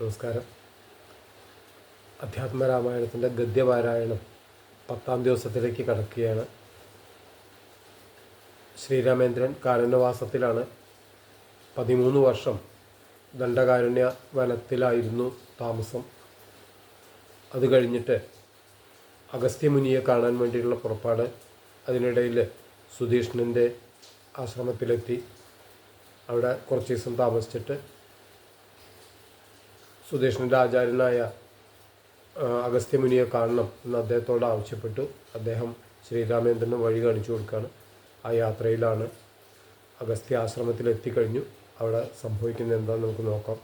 നമസ്കാരം. അധ്യാത്മരാമായണത്തിൻ്റെ ഗദ്യപാരായണം 10ാം ദിവസത്തിലേക്ക് കടക്കുകയാണ്. ശ്രീരാമേന്ദ്രൻ കാനനവാസത്തിലാണ്. 13 വർഷം ദണ്ഡകാരണ്യ വനത്തിലായിരുന്നു താമസം. അത് കഴിഞ്ഞിട്ട് അഗസ്ത്യമുനിയെ കാണാൻ വേണ്ടിയുള്ള പുറപ്പാട്. അതിനിടയിൽ സുധീഷ്ണൻ്റെ ആശ്രമത്തിലെത്തി. അവിടെ കുറച്ച് ദിവസം താമസിച്ചിട്ട് സുധീഷ്ണൻ്റെ ആചാര്യനായ അഗസ്ത്യമുനിയെ കാണണം എന്ന് അദ്ദേഹത്തോട് ആവശ്യപ്പെട്ടു. അദ്ദേഹം ശ്രീരാമേന്ദ്രന് വഴി കാണിച്ചു കൊടുക്കുകയാണ്. ആ യാത്രയിലാണ്. അഗസ്ത്യ ആശ്രമത്തിലെത്തിക്കഴിഞ്ഞു. അവിടെ സംഭവിക്കുന്നത് എന്താണെന്ന് നമുക്ക് നോക്കാം.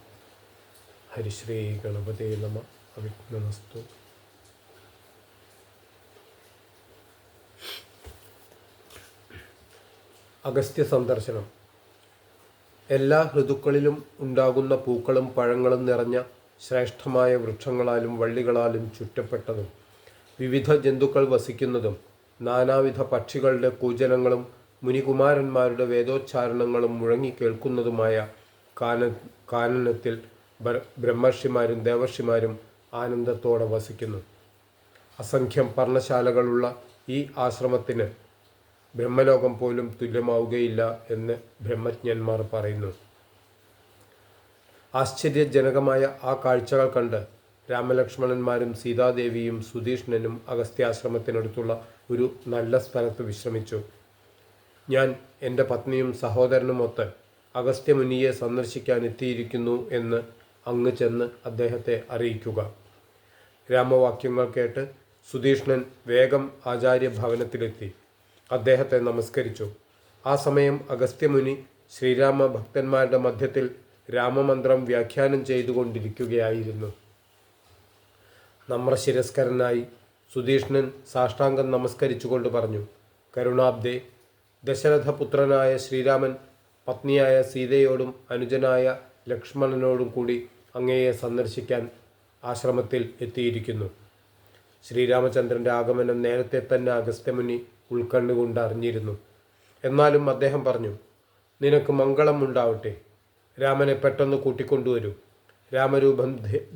ഹരിശ്രീ ഗണപതേ നമഃ. അവിഘ്നമസ്തു. അഗസ്ത്യ സന്ദർശനം. എല്ലാ ഋതുക്കളിലും ഉണ്ടാകുന്ന പൂക്കളും പഴങ്ങളും നിറഞ്ഞ ശ്രേഷ്ഠമായ വൃക്ഷങ്ങളാലും വള്ളികളാലും ചുറ്റപ്പെട്ടതും വിവിധ ജന്തുക്കൾ വസിക്കുന്നതും നാനാവിധ പക്ഷികളുടെ കൂജനങ്ങളും മുനികുമാരന്മാരുടെ വേദോച്ചാരണങ്ങളും മുഴങ്ങിക്കേൾക്കുന്നതുമായ കാനനത്തിൽ ബ്രഹ്മർഷിമാരും ദേവർഷിമാരും ആനന്ദത്തോടെ വസിക്കുന്നു. അസംഖ്യം പർണശാലകളുള്ള ഈ ആശ്രമത്തിന് ബ്രഹ്മലോകം പോലും തുല്യമാവുകയില്ല എന്ന് ബ്രഹ്മജ്ഞന്മാർ പറയുന്നു. ആശ്ചര്യജനകമായ ആ കാഴ്ചകൾ കണ്ട് രാമലക്ഷ്മണന്മാരും സീതാദേവിയും സുധീഷ്ണനും അഗസ്ത്യാശ്രമത്തിനടുത്തുള്ള ഒരു നല്ല സ്ഥലത്ത് വിശ്രമിച്ചു. ഞാൻ എൻ്റെ പത്നിയും സഹോദരനുമൊത്ത് അഗസ്ത്യമുനിയെ സന്ദർശിക്കാൻ എത്തിയിരിക്കുന്നു എന്ന് അങ്ങ് ചെന്ന് അദ്ദേഹത്തെ അറിയിക്കുക. രാമവാക്യങ്ങൾ കേട്ട് സുധീഷ്ണൻ വേഗം ആചാര്യഭവനത്തിലെത്തി അദ്ദേഹത്തെ നമസ്കരിച്ചു. ആ സമയം അഗസ്ത്യമുനി ശ്രീരാമ ഭക്തന്മാരുടെ മധ്യത്തിൽ രാമമന്ത്രം വ്യാഖ്യാനം ചെയ്തുകൊണ്ടിരിക്കുകയായിരുന്നു. നമ്രശിരസ്കരനായി സുധീഷ്ണൻ സാഷ്ടാംഗം നമസ്കരിച്ചുകൊണ്ട് പറഞ്ഞു: കരുണാബ്ദേ, ദശരഥപുത്രനായ ശ്രീരാമൻ പത്നിയായ സീതയോടും അനുജനായ ലക്ഷ്മണനോടും കൂടി അങ്ങയെ സന്ദർശിക്കാൻ ആശ്രമത്തിൽ എത്തിയിരിക്കുന്നു. ശ്രീരാമചന്ദ്രൻ്റെ ആഗമനം നേരത്തെ തന്നെ അഗസ്ത്യമുനി ഉൾക്കണ്ടുകൊണ്ട് അറിഞ്ഞിരുന്നു. എന്നാലും അദ്ദേഹം പറഞ്ഞു: നിനക്ക് മംഗളം ഉണ്ടാവട്ടെ. രാമനെ പെട്ടെന്ന് കൂട്ടിക്കൊണ്ടുവരൂ. രാമരൂപം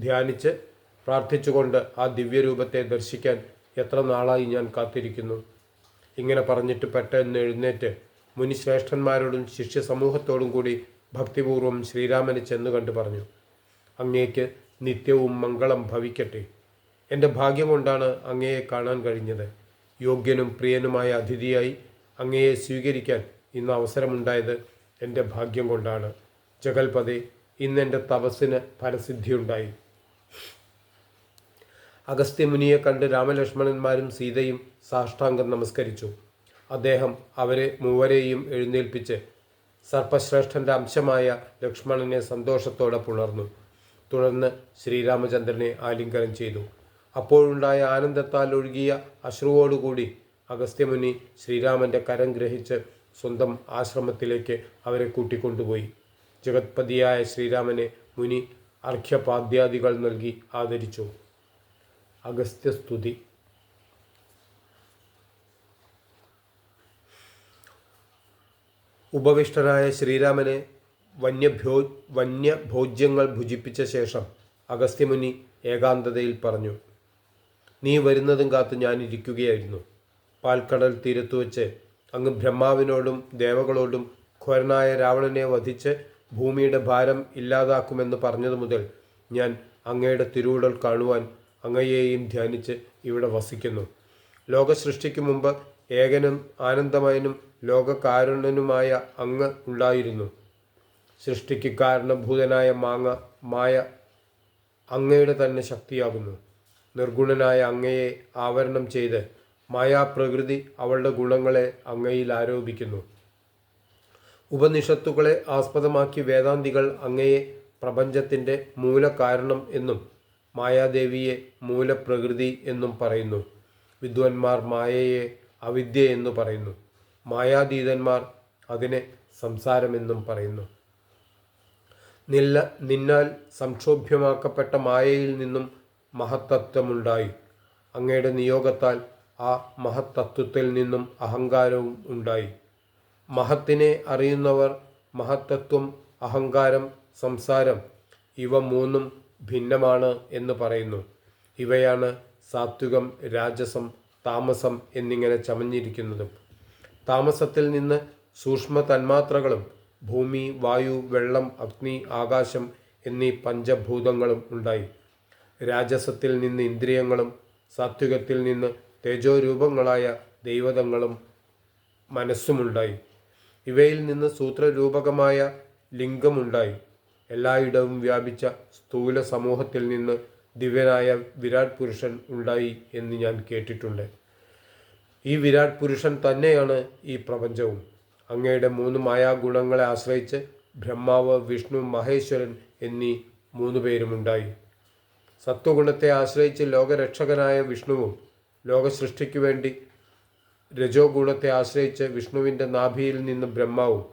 ധ്യാനിച്ച് പ്രാർത്ഥിച്ചുകൊണ്ട് ആ ദിവ്യരൂപത്തെ ദർശിക്കാൻ എത്ര നാളായി ഞാൻ കാത്തിരിക്കുന്നു. ഇങ്ങനെ പറഞ്ഞിട്ട് പെട്ടെന്ന് എഴുന്നേറ്റ് മുനിശ്രേഷ്ഠന്മാരോടും ശിഷ്യസമൂഹത്തോടും കൂടി ഭക്തിപൂർവ്വം ശ്രീരാമനെ ചെന്ന് കണ്ടു പറഞ്ഞു: അങ്ങേക്ക് നിത്യവും മംഗളം ഭവിക്കട്ടെ. എൻ്റെ ഭാഗ്യം കൊണ്ടാണ് അങ്ങയെ കാണാൻ കഴിഞ്ഞത്. യോഗ്യനും പ്രിയനുമായ അതിഥിയായി അങ്ങയെ സ്വീകരിക്കാൻ ഇന്ന് അവസരമുണ്ടായത് എൻ്റെ ഭാഗ്യം കൊണ്ടാണ്. ജഗൽപദേ, ഇന്നെൻ്റെ തപസ്സിന് ഫലസിദ്ധിയുണ്ടായി. അഗസ്ത്യമുനിയെ കണ്ട് രാമലക്ഷ്മണന്മാരും സീതയും സാഷ്ടാംഗം നമസ്കരിച്ചു. അദ്ദേഹം അവരെ മൂവരെയും എഴുന്നേൽപ്പിച്ച് സർപ്പശ്രേഷ്ഠൻ്റെ അംശമായ ലക്ഷ്മണനെ സന്തോഷത്തോടെ പുണർന്നു. തുടർന്ന് ശ്രീരാമചന്ദ്രനെ ആലിംഗനം ചെയ്തു. അപ്പോഴുണ്ടായ ആനന്ദത്താൽ ഒഴുകിയ അശ്രുവോടുകൂടി അഗസ്ത്യമുനി ശ്രീരാമൻ്റെ കരം ഗ്രഹിച്ച് സ്വന്തം ആശ്രമത്തിലേക്ക് അവരെ കൂട്ടിക്കൊണ്ടുപോയി. ജഗത്പതിയായ ശ്രീരാമനെ മുനി അർഘ്യപാദ്യാദികൾ നൽകി ആദരിച്ചു. അഗസ്ത്യസ്തുതി. ഉപവിഷ്ടനായ ശ്രീരാമനെ വന്യഭോജ്യങ്ങൾ ഭുജിപ്പിച്ച ശേഷം അഗസ്ത്യമുനി ഏകാന്തതയിൽ പറഞ്ഞു: നീ വരുന്നതും കാത്ത് ഞാൻ ഇരിക്കുകയായിരുന്നു. പാൽക്കടൽ തീരത്തു വച്ച് അങ്ങ് ബ്രഹ്മാവിനോടും ദേവകളോടും ഘോരനായ രാവണനെ വധിച്ച് ഭൂമിയുടെ ഭാരം ഇല്ലാതാക്കുമെന്ന് പറഞ്ഞതു മുതൽ ഞാൻ അങ്ങയുടെ തിരുവുടൽ കാണുവാൻ അങ്ങയെയും ധ്യാനിച്ച് ഇവിടെ വസിക്കുന്നു. ലോകസൃഷ്ടിക്ക് മുമ്പ് ഏകനും ആനന്ദമയനും ലോകകാരുണ്യനുമായ അങ്ങ് ഉണ്ടായിരുന്നു. സൃഷ്ടിക്ക് കാരണഭൂതനായ മായ അങ്ങയുടെ തന്നെ ശക്തിയാകുന്നു. നിർഗുണനായ അങ്ങയെ ആവരണം ചെയ്ത് മായാപ്രകൃതി അവളുടെ ഗുണങ്ങളെ അങ്ങയിൽ ആരോപിക്കുന്നു. ഉപനിഷത്തുകളെ ആസ്പദമാക്കി വേദാന്തികൾ അങ്ങയെ പ്രപഞ്ചത്തിൻ്റെ മൂലകാരണം എന്നും മായാദേവിയെ മൂലപ്രകൃതി എന്നും പറയുന്നു. വിദ്വാൻമാർ മായയെ അവിദ്യ എന്ന് പറയുന്നു. മായാതീതന്മാർ അതിനെ സംസാരമെന്നും പറയുന്നു. നിന്നാൽ സംക്ഷോഭ്യമാക്കപ്പെട്ട മായയിൽ നിന്നും മഹത്തത്വമുണ്ടായി. അങ്ങയുടെ നിയോഗത്താൽ ആ മഹത്തത്വത്തിൽ നിന്നും അഹങ്കാരവും ഉണ്ടായി. മഹത്തിനെ അറിയുന്നവർ മഹത്തത്വം, അഹങ്കാരം, സംസാരം ഇവ മൂന്നും ഭിന്നമാണ് എന്ന് പറയുന്നു. ഇവയാണ് സാത്വികം, രാജസം, താമസം എന്നിങ്ങനെ ചമഞ്ഞിരിക്കുന്നതും. താമസത്തിൽ നിന്ന് സൂക്ഷ്മ തന്മാത്രകളും ഭൂമി, വായു, വെള്ളം, അഗ്നി, ആകാശം എന്നീ പഞ്ചഭൂതങ്ങളും ഉണ്ടായി. രാജസത്തിൽ നിന്ന് ഇന്ദ്രിയങ്ങളും സാത്വികത്തിൽ നിന്ന് തേജോരൂപങ്ങളായ ദൈവതങ്ങളും മനസ്സുമുണ്ടായി. ഇവയിൽ നിന്ന് സൂത്രരൂപകമായ ലിംഗമുണ്ടായി. എല്ലായിടവും വ്യാപിച്ച സ്ഥൂല സമൂഹത്തിൽ നിന്ന് ദിവ്യനായ വിരാട് പുരുഷൻ ഉണ്ടായി എന്ന് ഞാൻ കേട്ടിട്ടുണ്ട്. ഈ വിരാട് പുരുഷൻ തന്നെയാണ് ഈ പ്രപഞ്ചവും. അങ്ങയുടെ 3 മായാഗുണങ്ങളെ ആശ്രയിച്ച് ബ്രഹ്മാവ്, വിഷ്ണു, മഹേശ്വരൻ എന്നീ 3 പേരുമുണ്ടായി. സത്വഗുണത്തെ ആശ്രയിച്ച് ലോകരക്ഷകനായ വിഷ്ണുവും, ലോകസൃഷ്ടിക്കു വേണ്ടി രജോ ഗുണത്തെ ആശ്രയിച്ച് വിഷ്ണുവിൻ്റെ നാഭിയിൽ നിന്ന് ബ്രഹ്മാവും,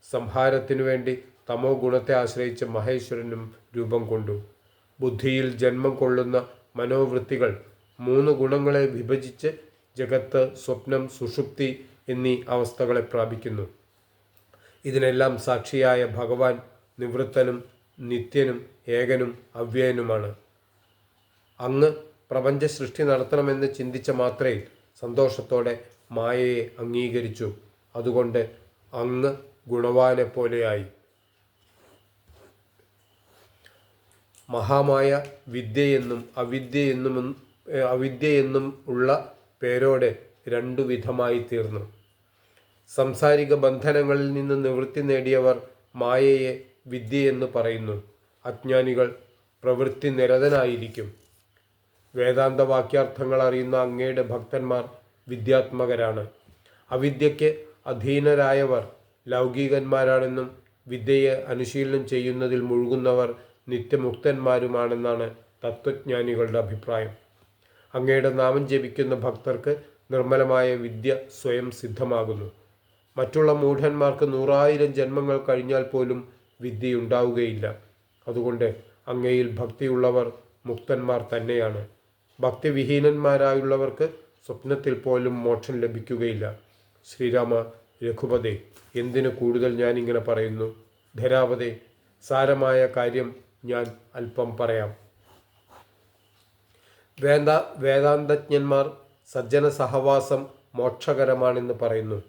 സംഹാരത്തിനു വേണ്ടി തമോ ഗുണത്തെ ആശ്രയിച്ച് മഹേശ്വരനും രൂപം കൊണ്ടു. ബുദ്ധിയിൽ ജന്മം കൊള്ളുന്ന മനോവൃത്തികൾ 3 ഗുണങ്ങളെ വിഭജിച്ച് ജഗത്ത്, സ്വപ്നം, സുഷുപ്തി എന്നീ അവസ്ഥകളെ പ്രാപിക്കുന്നു. ഇതിനെല്ലാം സാക്ഷിയായ ഭഗവാൻ നിവൃത്തനും നിത്യനും ഏകനും അവ്യയനുമാണ്. അങ്ങ് പ്രപഞ്ച സൃഷ്ടി നടത്തണമെന്ന് ചിന്തിച്ച മാത്രയിൽ സന്തോഷത്തോടെ മായയെ അംഗീകരിച്ചു. അതുകൊണ്ട് അങ്ങ് ഗുണവാനെ പോലെയായി. മഹാമായ വിദ്യയെന്നും അവിദ്യയെന്നും ഉള്ള പേരോടെ 2 വിധമായി തീർന്നു. സംസാരിക ബന്ധനങ്ങളിൽ നിന്ന് നിവൃത്തി നേടിയവർ മായയെ വിദ്യയെന്ന് പറയുന്നു. അജ്ഞാനികൾ പ്രവൃത്തി നിരതനായിരിക്കും. വേദാന്ത വാക്യാർത്ഥങ്ങൾ അറിയുന്ന അങ്ങയുടെ ഭക്തന്മാർ വിദ്യാത്മകരാണ്. അവിദ്യയ്ക്ക് അധീനരായവർ ലൗകികന്മാരാണെന്നും വിദ്യയെ അനുശീലനം ചെയ്യുന്നതിൽ മുഴുകുന്നവർ നിത്യമുക്തന്മാരുമാണെന്നാണ് തത്വജ്ഞാനികളുടെ അഭിപ്രായം. അങ്ങയുടെ നാമം ജപിക്കുന്ന ഭക്തർക്ക് നിർമ്മലമായ വിദ്യ സ്വയം സിദ്ധമാകുന്നു. മറ്റുള്ള മൂഢന്മാർക്ക് 100,000 ജന്മങ്ങൾ കഴിഞ്ഞാൽ പോലും വിദ്യയുണ്ടാവുകയില്ല. അതുകൊണ്ട് അങ്ങയിൽ ഭക്തിയുള്ളവർ മുക്തന്മാർ തന്നെയാണ്. ഭക്തിവിഹീനന്മാരായുള്ളവർക്ക് സ്വപ്നത്തിൽ പോലും മോക്ഷം ലഭിക്കുകയില്ല. ശ്രീരാമ രഘുപതേ, എന്തിനു കൂടുതൽ ഞാനിങ്ങനെ പറയുന്നു? ധരാവതേ, സാരമായ കാര്യം ഞാൻ അല്പം പറയാം. വേദാന്തജ്ഞന്മാർ സജ്ജന സഹവാസം മോക്ഷകരമാണെന്ന് പറയുന്നു.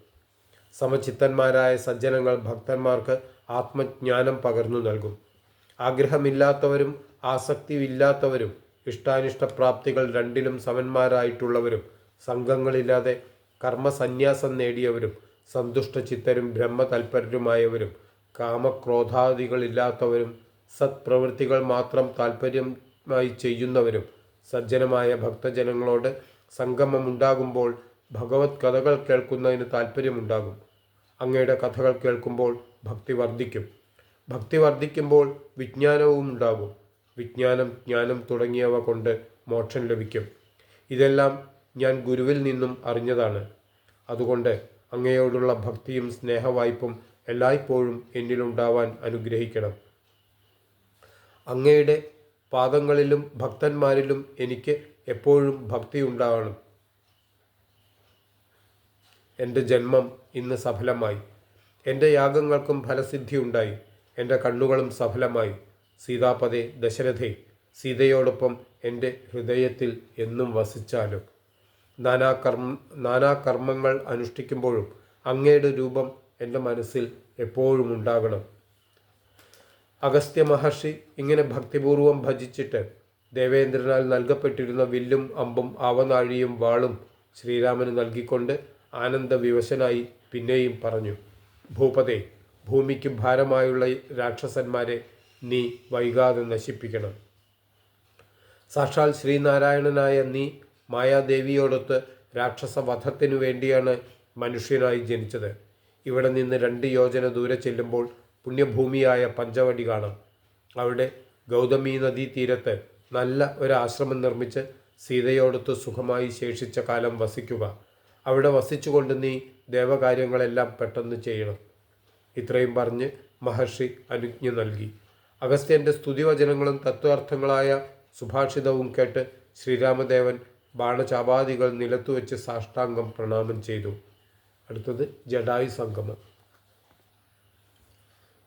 സമചിത്തന്മാരായ സജ്ജനങ്ങൾ ഭക്തന്മാർക്ക് ആത്മജ്ഞാനം പകർന്നു നൽകും. ആഗ്രഹമില്ലാത്തവരും ആസക്തിയില്ലാത്തവരും ഇഷ്ടാനിഷ്ടപ്രാപ്തികൾ രണ്ടിലും സമന്മാരായിട്ടുള്ളവരും സംഘങ്ങളില്ലാതെ കർമ്മസന്യാസം നേടിയവരും സന്തുഷ്ടചിത്തരും ബ്രഹ്മതൽപരരുമായവരും കാമക്രോധാദികളില്ലാത്തവരും സത്പ്രവൃത്തികൾ മാത്രം താൽപ്പര്യമായി ചെയ്യുന്നവരും സജ്ജനമായ ഭക്തജനങ്ങളോട് സംഗമമുണ്ടാകുമ്പോൾ ഭഗവത് കഥകൾ കേൾക്കുന്നതിന് താൽപ്പര്യമുണ്ടാകും. അങ്ങയുടെ കഥകൾ കേൾക്കുമ്പോൾ ഭക്തി വർദ്ധിക്കും. ഭക്തി വർദ്ധിക്കുമ്പോൾ വിജ്ഞാനവും ഉണ്ടാകും. വിജ്ഞാനം, ജ്ഞാനം തുടങ്ങിയവ കൊണ്ട് മോക്ഷം ലഭിക്കും. ഇതെല്ലാം ഞാൻ ഗുരുവിൽ നിന്നും അറിഞ്ഞതാണ്. അതുകൊണ്ട് അങ്ങയോടുള്ള ഭക്തിയും സ്നേഹവായ്പും എല്ലായ്പ്പോഴും എന്നിലുണ്ടാവാൻ അനുഗ്രഹിക്കണം. അങ്ങയുടെ പാദങ്ങളിലും ഭക്തന്മാരിലും എനിക്ക് എപ്പോഴും ഭക്തി ഉണ്ടാവണം. എൻ്റെ ജന്മം ഇന്ന് സഫലമായി. എൻ്റെ യാഗങ്ങൾക്കും ഫലസിദ്ധി ഉണ്ടായി. എൻ്റെ കണ്ണുകളും സഫലമായി. സീതാപതേ, ദശരഥേ, സീതയോടൊപ്പം എൻ്റെ ഹൃദയത്തിൽ എന്നും വസിച്ചാലും. നാനാകർമ്മങ്ങൾ അനുഷ്ഠിക്കുമ്പോഴും അങ്ങയുടെ രൂപം എൻ്റെ മനസ്സിൽ എപ്പോഴും ഉണ്ടാകണം. അഗസ്ത്യ മഹർഷി ഇങ്ങനെ ഭക്തിപൂർവം ഭജിച്ചിട്ട് ദേവേന്ദ്രനാൽ നൽകപ്പെട്ടിരുന്ന വില്ലും അമ്പും ആവനാഴിയും വാളും ശ്രീരാമന് നൽകിക്കൊണ്ട് ആനന്ദവിവശനായി പിന്നെയും പറഞ്ഞു: ഭൂപതേ, ഭൂമിക്ക് ഭാരമായുള്ള രാക്ഷസന്മാരെ നീ വൈകാതെ നശിപ്പിക്കണം. സാക്ഷാൽ ശ്രീനാരായണനായ നീ മായാദേവിയോടൊത്ത് രാക്ഷസവധത്തിനു വേണ്ടിയാണ് മനുഷ്യനായി ജനിച്ചത്. ഇവിടെ നിന്ന് 2 യോജന ദൂരെ ചെല്ലുമ്പോൾ പുണ്യഭൂമിയായ പഞ്ചവടി കാണാം. അവിടെ ഗൗതമി നദീതീരത്ത് നല്ല ഒരാശ്രമം നിർമ്മിച്ച് സീതയോടൊത്ത് സുഖമായി ശേഷിച്ച കാലം വസിക്കുക. അവിടെ വസിച്ചുകൊണ്ട് നീ ദേവകാര്യങ്ങളെല്ലാം പെട്ടെന്ന് ചെയ്യണം. ഇത്രയും പറഞ്ഞ് മഹർഷി അനുജ്ഞ നൽകി. അഗസ്ത്യൻ്റെ സ്തുതിവചനങ്ങളും തത്വാർത്ഥങ്ങളായ സുഭാഷിതവും കേട്ട് ശ്രീരാമദേവൻ ബാണചാപാദികൾ നിലത്തുവെച്ച് സാഷ്ടാംഗം പ്രണാമം ചെയ്തു. അടുത്തത് ജടായു സംഗമം.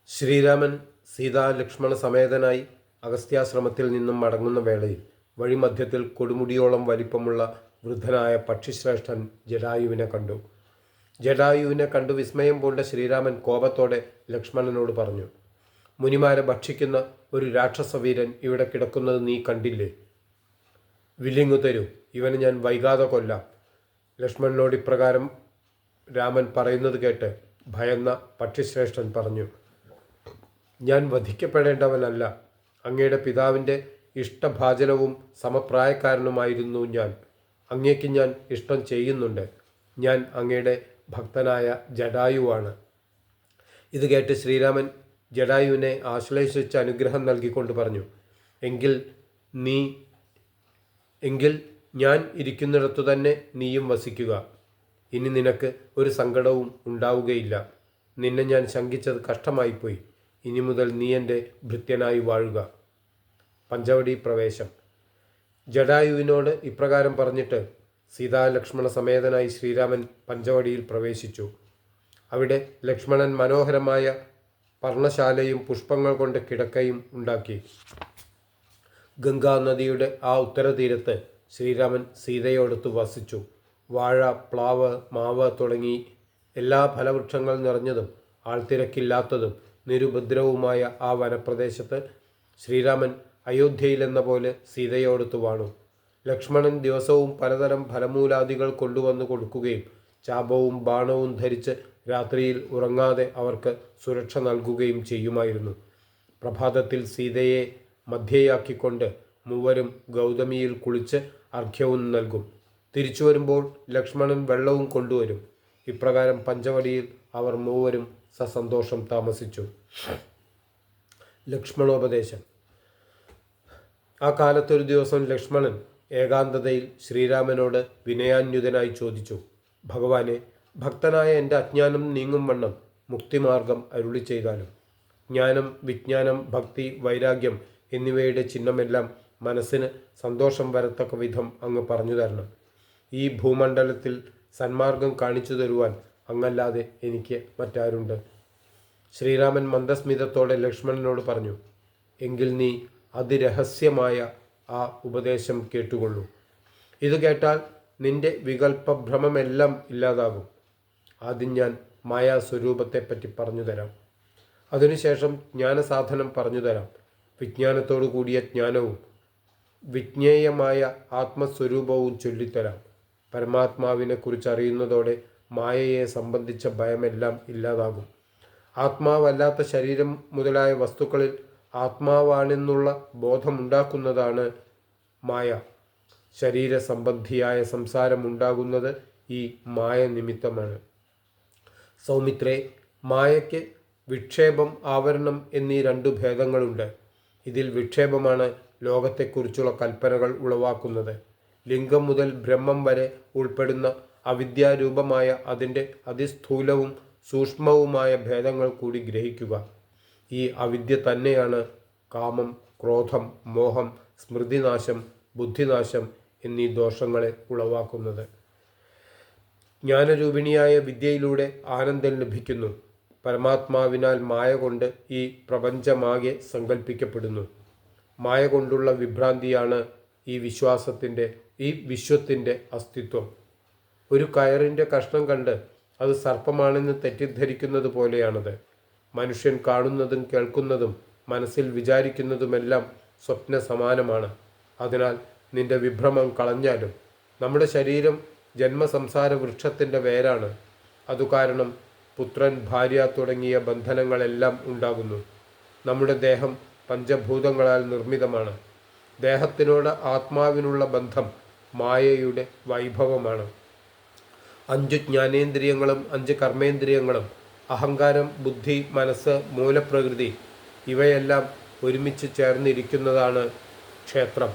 ശ്രീരാമൻ സീതാ ലക്ഷ്മണ സമേതനായി അഗസ്ത്യാശ്രമത്തിൽ നിന്നും മടങ്ങുന്ന വേളയിൽ വഴിമധ്യത്തിൽ കൊടുമുടിയോളം വലിപ്പമുള്ള വൃദ്ധനായ പക്ഷിശ്രേഷ്ഠൻ ജടായുവിനെ കണ്ടു. ജടായുവിനെ കണ്ടു വിസ്മയം പൂണ്ട ശ്രീരാമൻ കോപത്തോടെ ലക്ഷ്മണനോട് പറഞ്ഞു, മുനിമാരെ ഭക്ഷിക്കുന്ന ഒരു രാക്ഷസവീരൻ ഇവിടെ കിടക്കുന്നത് നീ കണ്ടില്ലേ? വില്ലിങ്ങു തരൂ, ഇവനെ ഞാൻ വൈകാതെ കൊല്ലാം. ലക്ഷ്മണനോട് ഇപ്രകാരം രാമൻ പറയുന്നത് കേട്ട് ഭയന്ന പക്ഷിശ്രേഷ്ഠൻ പറഞ്ഞു, ഞാൻ വധിക്കപ്പെടേണ്ടവനല്ല. അങ്ങയുടെ പിതാവിൻ്റെ ഇഷ്ടഭാജനവും സമപ്രായക്കാരനുമായിരുന്നു ഞാൻ. അങ്ങേക്ക് ഞാൻ ഇഷ്ടം ചെയ്യുന്നുണ്ട്. ഞാൻ അങ്ങയുടെ ഭക്തനായ ജടായുവാണ്. ഇത് കേട്ട് ശ്രീരാമൻ ജടായുവിനെ ആശ്ലേഷിച്ച് അനുഗ്രഹം നൽകിക്കൊണ്ട് പറഞ്ഞു, എങ്കിൽ ഞാൻ ഇരിക്കുന്നിടത്തു തന്നെ നീയും വസിക്കുക. ഇനി നിനക്ക് ഒരു സങ്കടവും ഉണ്ടാവുകയില്ല. നിന്നെ ഞാൻ ശങ്കിച്ചത് കഷ്ടമായിപ്പോയി. ഇനി മുതൽ നീ എൻ്റെ ഭൃത്യനായി വാഴുക. പഞ്ചവടി പ്രവേശം. ജടായുവിനോട് ഇപ്രകാരം പറഞ്ഞിട്ട് സീതാലക്ഷ്മണ സമേതനായി ശ്രീരാമൻ പഞ്ചവടിയിൽ പ്രവേശിച്ചു. അവിടെ ലക്ഷ്മണൻ മനോഹരമായ പർണശാലയും പുഷ്പങ്ങൾ കൊണ്ട് കിടക്കയും ഉണ്ടാക്കി. ഗംഗാനദിയുടെ ആ ഉത്തരതീരത്ത് ശ്രീരാമൻ സീതയോടൊത്ത് വസിച്ചു. വാഴ, പ്ലാവ്, മാവ് തുടങ്ങി എല്ലാ ഫലവൃക്ഷങ്ങൾ നിറഞ്ഞതും ആൾത്തിരക്കില്ലാത്തതും നിരുപദ്രവവുമായ ആ വനപ്രദേശത്ത് ശ്രീരാമൻ അയോധ്യയിലെന്ന പോലെ സീതയോടൊത്ത് വാണു. ലക്ഷ്മണൻ ദിവസവും പലതരം ഫലമൂലാദികൾ കൊണ്ടുവന്നു കൊടുക്കുകയും ചാപവും ബാണവും ധരിച്ച് രാത്രിയിൽ ഉറങ്ങാതെ അവർക്ക് സുരക്ഷ നൽകുകയും ചെയ്യുമായിരുന്നു. പ്രഭാതത്തിൽ സീതയെ മധ്യയാക്കിക്കൊണ്ട് മൂവരും ഗൗതമിയിൽ കുളിച്ച് അർഘ്യവും നൽകും. തിരിച്ചു വരുമ്പോൾ ലക്ഷ്മണൻ വെള്ളവും കൊണ്ടുവരും. ഇപ്രകാരം പഞ്ചവടിയിൽ അവർ മൂവരും സസന്തോഷം താമസിച്ചു. ലക്ഷ്മണോപദേശം. ആ കാലത്തൊരു ദിവസം ലക്ഷ്മണൻ ഏകാന്തതയിൽ ശ്രീരാമനോട് വിനയാന്യുതനായി ചോദിച്ചു, ഭഗവാനെ, ഭക്തനായ എൻ്റെ അജ്ഞാനം നീങ്ങും വണ്ണം മുക്തിമാർഗം അരുളി ചെയ്താലും. ജ്ഞാനം, വിജ്ഞാനം, ഭക്തി, വൈരാഗ്യം എന്നിവയുടെ ചിഹ്നമെല്ലാം മനസ്സിന് സന്തോഷം വരത്തക്ക വിധം അങ്ങ് പറഞ്ഞു തരണം. ഈ ഭൂമണ്ഡലത്തിൽ സന്മാർഗം കാണിച്ചു തരുവാൻ അങ്ങല്ലാതെ എനിക്ക് മറ്റാരുണ്ട്? ശ്രീരാമൻ മന്ദസ്മിതത്തോടെ ലക്ഷ്മണനോട് പറഞ്ഞു, എങ്കിൽ നീ അതിരഹസ്യമായ ആ ഉപദേശം കേട്ടുകൊള്ളൂ. ഇത് കേട്ടാൽ നിന്റെ വികൽപ്പഭ്രമമെല്ലാം ഇല്ലാതാകും. ആദ്യം ഞാൻ മായാസ്വരൂപത്തെപ്പറ്റി പറഞ്ഞു തരാം. അതിനുശേഷം ജ്ഞാനസാധനം പറഞ്ഞു തരാം. വിജ്ഞാനത്തോടു കൂടിയ ജ്ഞാനവും വിജ്ഞേയമായ ആത്മസ്വരൂപവും ചൊല്ലിത്തരാം. പരമാത്മാവിനെക്കുറിച്ച് അറിയുന്നതോടെ മായയെ സംബന്ധിച്ച ഭയമെല്ലാം ഇല്ലാതാകും. ആത്മാവല്ലാത്ത ശരീരം മുതലായ വസ്തുക്കളിൽ ആത്മാവാണെന്നുള്ള ബോധമുണ്ടാക്കുന്നതാണ് മായ. ശരീരസംബന്ധിയായ സംസാരമുണ്ടാകുന്നത് ഈ മായ നിമിത്തമാണ്. സൗമിത്രേ, മായയ്ക്ക് വിക്ഷേപം, ആവരണം എന്നീ രണ്ടു ഭേദങ്ങളുണ്ട്. ഇതിൽ വിക്ഷേപമാണ് ലോകത്തെക്കുറിച്ചുള്ള കൽപ്പനകൾ ഉളവാക്കുന്നത്. ലിംഗം മുതൽ ബ്രഹ്മം വരെ ഉൾപ്പെടുന്ന അവിദ്യാരൂപമായ അതിൻ്റെ അതിസ്ഥൂലവും സൂക്ഷ്മവുമായ ഭേദങ്ങൾ കൂടി ഗ്രഹിക്കുക. ഈ അവിദ്യ തന്നെയാണ് കാമം, ക്രോധം, മോഹം, സ്മൃതിനാശം, ബുദ്ധിനാശം എന്നീ ദോഷങ്ങളെ ഉളവാക്കുന്നത്. ജ്ഞാനരൂപിണിയായ വിദ്യയിലൂടെ ആനന്ദം ലഭിക്കുന്നു. പരമാത്മാവിനാൽ മായ കൊണ്ട് ഈ പ്രപഞ്ചമാകെ സങ്കല്പിക്കപ്പെടുന്നു. മായ കൊണ്ടുള്ള വിഭ്രാന്തിയാണ് ഈ വിശ്വത്തിൻ്റെ അസ്തിത്വം. ഒരു കയറിൻ്റെ കഷ്ണം കണ്ട് അത് സർപ്പമാണെന്ന് തെറ്റിദ്ധരിക്കുന്നത് പോലെയാണത്. മനുഷ്യൻ കാണുന്നതും കേൾക്കുന്നതും മനസ്സിൽ വിചാരിക്കുന്നതുമെല്ലാം സ്വപ്ന സമാനമാണ്. അതിനാൽ നിന്റെ വിഭ്രമം കളഞ്ഞാലും. നമ്മുടെ ശരീരം ജന്മസംസാര വൃക്ഷത്തിൻ്റെ വേരാണ്. അതുകാരണം പുത്രൻ, ഭാര്യ തുടങ്ങിയ ബന്ധനങ്ങളെല്ലാം ഉണ്ടാകുന്നു. നമ്മുടെ ദേഹം പഞ്ചഭൂതങ്ങളാൽ നിർമ്മിതമാണ്. ദേഹത്തിനോട് ആത്മാവിനുള്ള ബന്ധം മായയുടെ വൈഭവമാണ്. 5 ജ്ഞാനേന്ദ്രിയങ്ങളും 5 കർമ്മേന്ദ്രിയങ്ങളും, അഹങ്കാരം, ബുദ്ധി, മനസ്സ്, മൂലപ്രകൃതി ഇവയെല്ലാം ഒരുമിച്ച് ചേർന്നിരിക്കുന്നതാണ് ക്ഷേത്രം.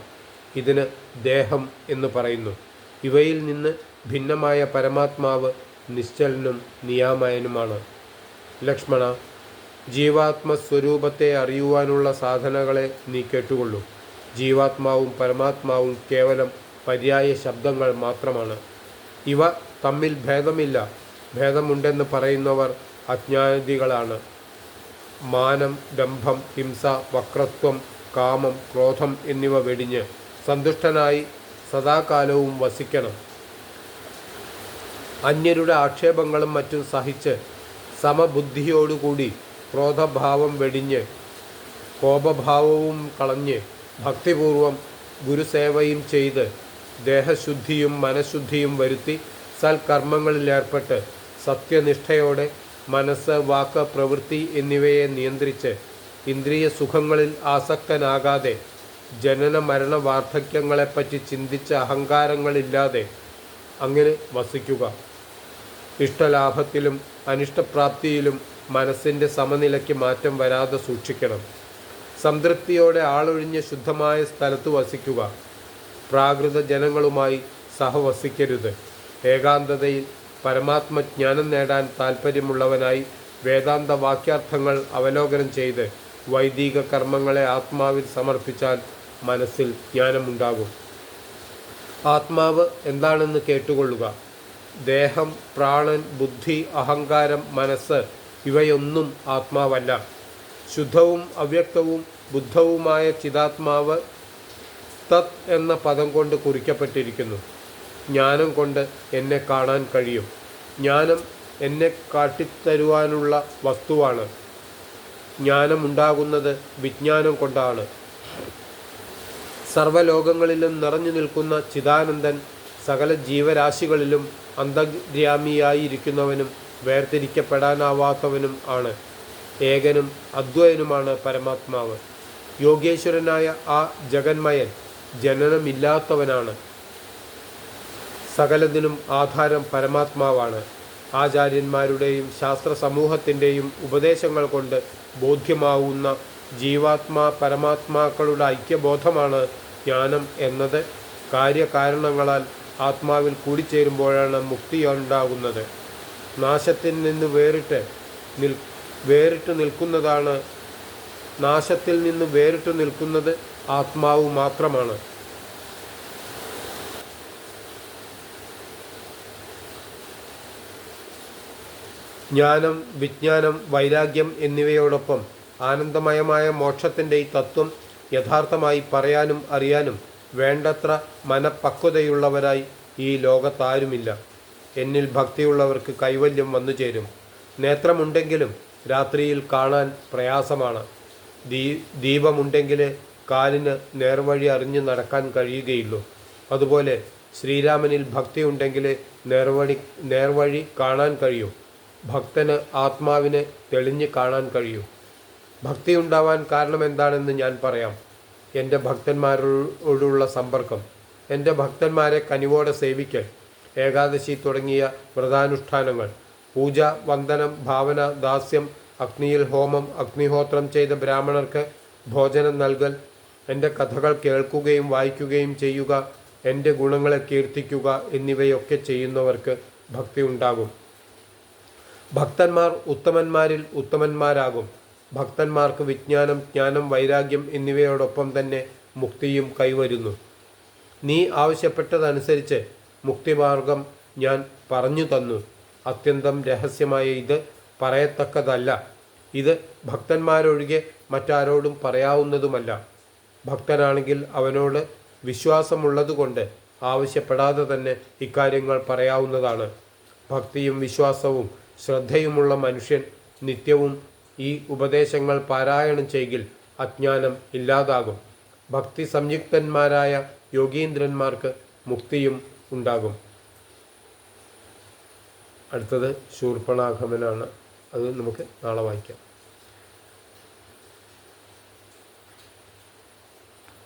ഇതിന് ദേഹം എന്ന് പറയുന്നു. ഇവയിൽ നിന്ന് ഭിന്നമായ പരമാത്മാവ് നിശ്ചലനും നിയാമയനുമാണ്. ലക്ഷ്മണ, ജീവാത്മസ്വരൂപത്തെ അറിയുവാനുള്ള സാധനകളെ നീ കേട്ടുകൊള്ളൂ. ജീവാത്മാവും പരമാത്മാവും കേവലം പര്യായ ശബ്ദങ്ങൾ മാത്രമാണ്. ഇവ തമ്മിൽ ഭേദമില്ല. ഭേദമുണ്ടെന്ന് പറയുന്നവർ അജ്ഞാനികളാണ്. മാനം, ദംഭം, ഹിംസ, വക്രത്വം, കാമം, ക്രോധം എന്നിവ വെടിഞ്ഞ് സന്തുഷ്ടനായി സദാകാലവും വസിക്കണം. അന്യരുടെ ആക്ഷേപങ്ങളും മറ്റും സഹിച്ച് സമബുദ്ധിയോടുകൂടി ക്രോധഭാവം വെടിഞ്ഞ് കോപഭാവവും കളഞ്ഞ് ഭക്തിപൂർവം ഗുരുസേവയും ചെയ്ത് ദേഹശുദ്ധിയും മനഃശുദ്ധിയും വരുത്തി സൽക്കർമ്മങ്ങളിലേർപ്പെട്ട് സത്യനിഷ്ഠയോടെ മനസ്സ്, വാക്ക്, പ്രവൃത്തി എന്നിവയെ നിയന്ത്രിച്ച് ഇന്ദ്രിയ സുഖങ്ങളിൽ ആസക്തനാകാതെ ജനന മരണ വാർദ്ധക്യങ്ങളെപ്പറ്റി ചിന്തിച്ച അഹങ്കാരങ്ങളില്ലാതെ അങ്ങനെ വസിക്കുക. ഇഷ്ടലാഭത്തിലും അനിഷ്ടപ്രാപ്തിയിലും മനസ്സിൻ്റെ സമനിലയ്ക്ക് മാറ്റം വരാതെ സൂക്ഷിക്കണം. സംതൃപ്തിയോടെ ആളൊഴിഞ്ഞ് ശുദ്ധമായ സ്ഥലത്ത് വസിക്കുക. പ്രാകൃത ജനങ്ങളുമായി സഹവസിക്കരുത്. ഏകാന്തതയിൽ പരമാത്മജ്ഞാനം നേടാൻ താൽപ്പര്യമുള്ളവനായി വേദാന്ത വാക്യാർത്ഥങ്ങൾ അവലോകനം ചെയ്ത് വൈദിക കർമ്മങ്ങളെ ആത്മാവിൽ സമർപ്പിച്ചാൽ മനസ്സിൽ ജ്ഞാനമുണ്ടാകും. ആത്മാവ് എന്താണെന്ന് കേട്ടുകൊള്ളുക. ദേഹം, പ്രാണൻ, ബുദ്ധി, അഹങ്കാരം, മനസ്സ് ഇവയൊന്നും ആത്മാവല്ല. ശുദ്ധവും അവ്യക്തവും ബുദ്ധവുമായ ചിതാത്മാവ് തത് എന്ന പദം കൊണ്ട് കുറിക്കപ്പെട്ടിരിക്കുന്നു. ജ്ഞാനം കൊണ്ട് എന്നെ കാണാൻ കഴിയും. ജ്ഞാനം എന്നെ കാട്ടിത്തരുവാനുള്ള വസ്തുവാണ്. ജ്ഞാനമുണ്ടാകുന്നത് വിജ്ഞാനം കൊണ്ടാണ്. സർവ്വലോകങ്ങളിലും നിറഞ്ഞു നിൽക്കുന്ന ചിദാനന്ദൻ സകല ജീവരാശികളിലും അന്തര്യാമിയായിരിക്കുന്നവനും വേർതിരിക്കപ്പെടാനാവാത്തവനും ആണ്. ഏകനും അദ്വയനുമാണ് പരമാത്മാവ്. യോഗേശ്വരനായ ആ ജഗന്മയൻ ജനനമില്ലാത്തവനാണ്. സകലതിനും ആധാരം പരമാത്മാവാണ്. ആചാര്യന്മാരുടെയും ശാസ്ത്ര സമൂഹത്തിൻ്റെയും ഉപദേശങ്ങൾ കൊണ്ട് ബോധ്യമാവുന്ന ജീവാത്മാ പരമാത്മാക്കളുടെ ഐക്യബോധമാണ് ജ്ഞാനം എന്നത്. കാര്യകാരണങ്ങളാൽ ആത്മാവിൽ കൂടിച്ചേരുമ്പോഴാണ് മുക്തിയുണ്ടാകുന്നത്. നാശത്തിൽ നിന്ന് വേറിട്ട് നിൽക്കുന്നതാണ്. നാശത്തിൽ നിന്ന് വേറിട്ട് നിൽക്കുന്നത് ആത്മാവ് മാത്രമാണ്. ജ്ഞാനം, വിജ്ഞാനം, വൈരാഗ്യം എന്നിവയോടൊപ്പം ആനന്ദമയമായ മോക്ഷത്തിൻ്റെ ഈ തത്വം യഥാർത്ഥമായി പറയാനും അറിയാനും വേണ്ടത്ര മനഃപക്വതയുള്ളവരായി ഈ ലോകത്താരുമില്ല. എന്നിൽ ഭക്തിയുള്ളവർക്ക് കൈവല്യം വന്നു ചേരും. നേത്രമുണ്ടെങ്കിലും രാത്രിയിൽ കാണാൻ പ്രയാസമാണ്. ദീപമുണ്ടെങ്കിൽ കാലിന് നേർവഴി അറിഞ്ഞ് നടക്കാൻ കഴിയുകയുള്ളൂ. അതുപോലെ ശ്രീരാമനിൽ ഭക്തിയുണ്ടെങ്കിൽ നേർവഴി കാണാൻ കഴിയും. ഭക്തന് ആത്മാവിനെ തെളിഞ്ഞ് കാണാൻ കഴിയും. ഭക്തിയുണ്ടാവാൻ കാരണം എന്താണെന്ന് ഞാൻ പറയാം. എൻ്റെ ഭക്തന്മാരോടുള്ള സമ്പർക്കം, എൻ്റെ ഭക്തന്മാരെ കനിവോടെ സേവിക്കൽ, ഏകാദശി തുടങ്ങിയ വ്രതാനുഷ്ഠാനങ്ങൾ, പൂജ, വന്ദനം, ഭാവന, ദാസ്യം, അഗ്നിയിൽ ഹോമം, അഗ്നിഹോത്രം ചെയ്ത ബ്രാഹ്മണർക്ക് ഭോജനം നൽകൽ, എൻ്റെ കഥകൾ കേൾക്കുകയും വായിക്കുകയും ചെയ്യുക, എൻ്റെ ഗുണങ്ങളെ കീർത്തിക്കുക എന്നിവയൊക്കെ ചെയ്യുന്നവർക്ക് ഭക്തി ഉണ്ടാകും. ഭക്തന്മാർ ഉത്തമന്മാരിൽ ഉത്തമന്മാരാകും. ഭക്തന്മാർക്ക് വിജ്ഞാനം, ജ്ഞാനം, വൈരാഗ്യം എന്നിവയോടൊപ്പം തന്നെ മുക്തിയും കൈവരുന്നു. നീ ആവശ്യപ്പെട്ടതനുസരിച്ച് മുക്തിമാർഗം ഞാൻ പറഞ്ഞു തന്നു. അത്യന്തം രഹസ്യമായ ഇത് പറയത്തക്കതല്ല. ഇത് ഭക്തന്മാരൊഴികെ മറ്റാരോടും പറയാവുന്നതുമല്ല. ഭക്തനാണെങ്കിൽ അവനോട് വിശ്വാസമുള്ളതുകൊണ്ട് ആവശ്യപ്പെടാതെ തന്നെ ഇക്കാര്യങ്ങൾ പറയാവുന്നതാണ്. ഭക്തിയും വിശ്വാസവും ശ്രദ്ധയുമുള്ള മനുഷ്യൻ നിത്യവും ഈ ഉപദേശങ്ങൾ പാരായണം ചെയ്യിൽ അജ്ഞാനം ഇല്ലാതാകും. ഭക്തി സംയുക്തന്മാരായ യോഗീന്ദ്രന്മാർക്ക് മുക്തിയും ഉണ്ടാകും. അടുത്തത് ശൂർപ്പണാഖമനാണ്. അത് നമുക്ക് നാളെ വായിക്കാം.